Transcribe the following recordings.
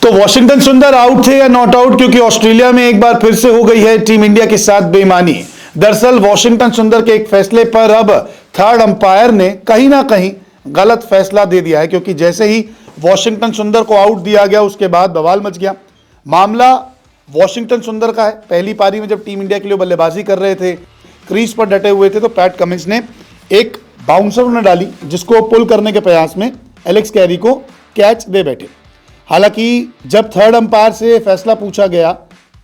तो वॉशिंगटन सुंदर आउट थे या नॉट आउट, क्योंकि ऑस्ट्रेलिया में एक बार फिर से हो गई है टीम इंडिया के साथ बेईमानी। दरअसल वॉशिंगटन सुंदर के एक फैसले पर अब थर्ड अंपायर ने कहीं ना कहीं गलत फैसला दे दिया है, क्योंकि जैसे ही वॉशिंगटन सुंदर को आउट दिया गया उसके बाद बवाल मच गया। मामला वॉशिंगटन सुंदर का है। पहली पारी में जब टीम इंडिया के लिए बल्लेबाजी कर रहे थे, क्रीज पर डटे हुए थे, तो पैट कमिंस ने एक बाउंसर उन्हें डाली, जिसको पुल करने के प्रयास में एलेक्स कैरी को कैच दे बैठे। हालांकि जब थर्ड अंपायर से फैसला पूछा गया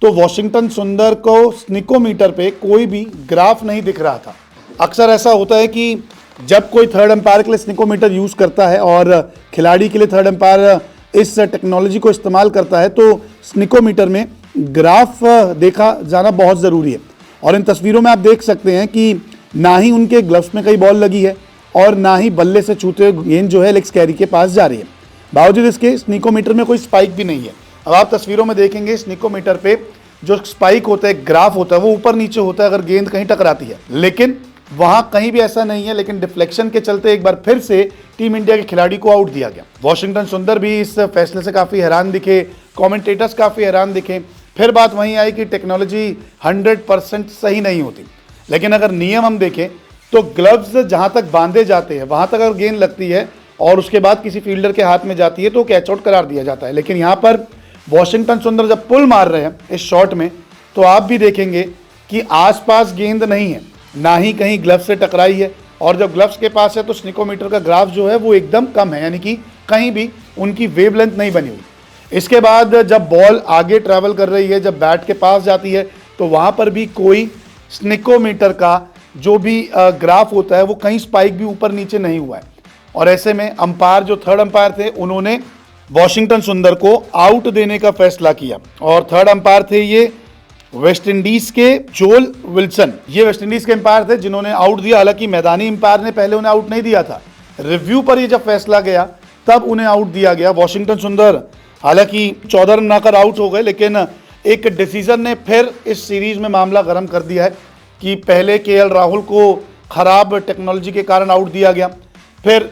तो वॉशिंगटन सुंदर को स्निकोमीटर पे कोई भी ग्राफ नहीं दिख रहा था। अक्सर ऐसा होता है कि जब कोई थर्ड अंपायर के लिए स्निकोमीटर यूज़ करता है और खिलाड़ी के लिए थर्ड अंपायर इस टेक्नोलॉजी को इस्तेमाल करता है, तो स्निकोमीटर में ग्राफ देखा जाना बहुत ज़रूरी है। और इन तस्वीरों में आप देख सकते हैं कि ना ही उनके ग्लव्स में कई बॉल लगी है और ना ही बल्ले से छूते हुए गेंद जो है एलेक्स कैरी के पास जा रही है। बावजूद इसके स्निकोमीटर में कोई स्पाइक भी नहीं है। अब आप तस्वीरों में देखेंगे स्निकोमीटर पे जो स्पाइक होता है, ग्राफ होता है, वो ऊपर नीचे होता है अगर गेंद कहीं टकराती है, लेकिन वहां कहीं भी ऐसा नहीं है। लेकिन डिफ्लेक्शन के चलते एक बार फिर से टीम इंडिया के खिलाड़ी को आउट दिया गया। वॉशिंगटन सुंदर भी इस फैसले से काफी हैरान दिखे, कॉमेंटेटर्स काफी हैरान दिखे। फिर बात वहीं आई कि टेक्नोलॉजी 100% सही नहीं होती, लेकिन अगर नियम हम देखें तो ग्लव्स जहां तक बांधे जाते हैं वहां तक अगर गेंद लगती है और उसके बाद किसी फील्डर के हाथ में जाती है तो कैच आउट करार दिया जाता है। लेकिन यहाँ पर वॉशिंगटन सुंदर जब पुल मार रहे हैं इस शॉट में, तो आप भी देखेंगे कि आसपास गेंद नहीं है, ना ही कहीं ग्लव्स से टकराई है, और जब ग्लव्स के पास है तो स्निकोमीटर का ग्राफ जो है वो एकदम कम है, यानी कि कहीं भी उनकी वेवलेंथ नहीं बनी हुई। इसके बाद जब बॉल आगे ट्रैवल कर रही है, जब बैट के पास जाती है, तो वहाँ पर भी कोई स्निकोमीटर का जो भी ग्राफ होता है वो कहीं स्पाइक भी ऊपर नीचे नहीं हुआ है। और ऐसे में अंपायर जो थर्ड अंपायर थे उन्होंने वॉशिंगटन सुंदर को आउट देने का फैसला किया। और थर्ड अंपायर थे ये वेस्ट इंडीज के जोल विल्सन। ये वेस्ट इंडीज के अंपायर थे जिन्होंने आउट दिया। हालांकि मैदानी अंपायर ने पहले उन्हें आउट नहीं दिया था, रिव्यू पर ये जब फैसला गया तब उन्हें आउट दिया गया। वॉशिंगटन सुंदर हालांकि 14 रन बनाकर आउट हो गए, लेकिन एक डिसीजन ने फिर इस सीरीज में मामला गर्म कर दिया है कि पहले केएल राहुल को खराब टेक्नोलॉजी के कारण आउट दिया गया, फिर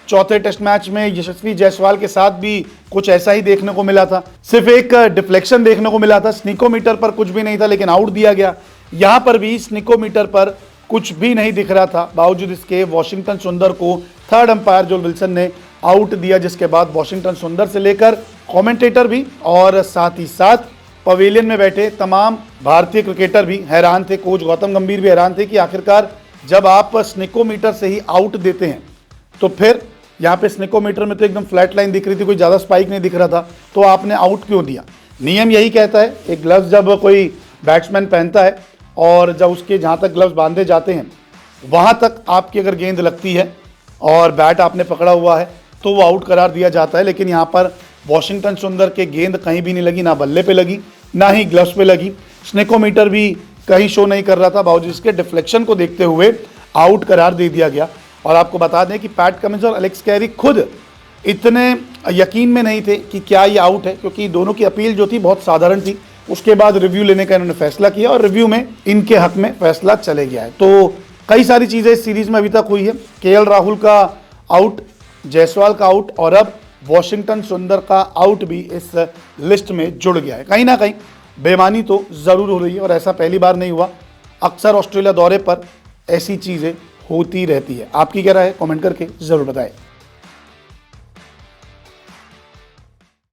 चौथे टेस्ट मैच में यशस्वी जायसवाल के साथ भी कुछ ऐसा ही देखने को मिला था। सिर्फ एक डिफ्लेक्शन देखने को मिला था, स्निकोमीटर पर कुछ भी नहीं था, लेकिन आउट दिया गया। यहां पर भी स्निकोमीटर पर कुछ भी नहीं दिख रहा था। बावजूद इसके वॉशिंगटन सुंदर को थर्ड अंपायर जोल विल्सन ने आउट दिया, जिसके बाद वॉशिंगटन सुंदर से लेकर कॉमेंटेटर भी और साथ ही साथ पवेलियन में बैठे तमाम भारतीय क्रिकेटर भी हैरान थे। कोच गौतम गंभीर भी हैरान थे कि आखिरकार जब आप स्निकोमीटर से ही आउट देते हैं तो फिर यहाँ पे स्निकोमीटर में तो एकदम फ्लैट लाइन दिख रही थी, कोई ज़्यादा स्पाइक नहीं दिख रहा था, तो आपने आउट क्यों दिया? नियम यही कहता है कि ग्लव्स जब कोई बैट्समैन पहनता है और जब उसके जहाँ तक ग्लव्स बांधे जाते हैं वहाँ तक आपकी अगर गेंद लगती है और बैट आपने पकड़ा हुआ है तो वो आउट करार दिया जाता है। लेकिन यहाँ पर वॉशिंगटन सुंदर के गेंद कहीं भी नहीं लगी, ना बल्ले पे लगी ना ही ग्लव्स पे लगी। स्निकोमीटर भी कहीं शो नहीं कर रहा था। बावजूद इसके डिफ्लेक्शन को देखते हुए आउट करार दे दिया गया। और आपको बता दें कि पैट कमिंस और एलेक्स कैरी खुद इतने यकीन में नहीं थे कि क्या ये आउट है, क्योंकि दोनों की अपील जो थी बहुत साधारण थी। उसके बाद रिव्यू लेने का इन्होंने फैसला किया और रिव्यू में इनके हक में फैसला चले गया है। तो कई सारी चीज़ें इस सीरीज में अभी तक हुई है। केएल राहुल का आउट, जायसवाल का आउट और अब वॉशिंगटन सुंदर का आउट भी इस लिस्ट में जुड़ गया है। कहीं ना कहीं बेईमानी तो ज़रूर हो रही है और ऐसा पहली बार नहीं हुआ। अक्सर ऑस्ट्रेलिया दौरे पर ऐसी चीज़ें होती रहती है। आपकी क्या राय है? कमेंट करके ज़रूर बताएं।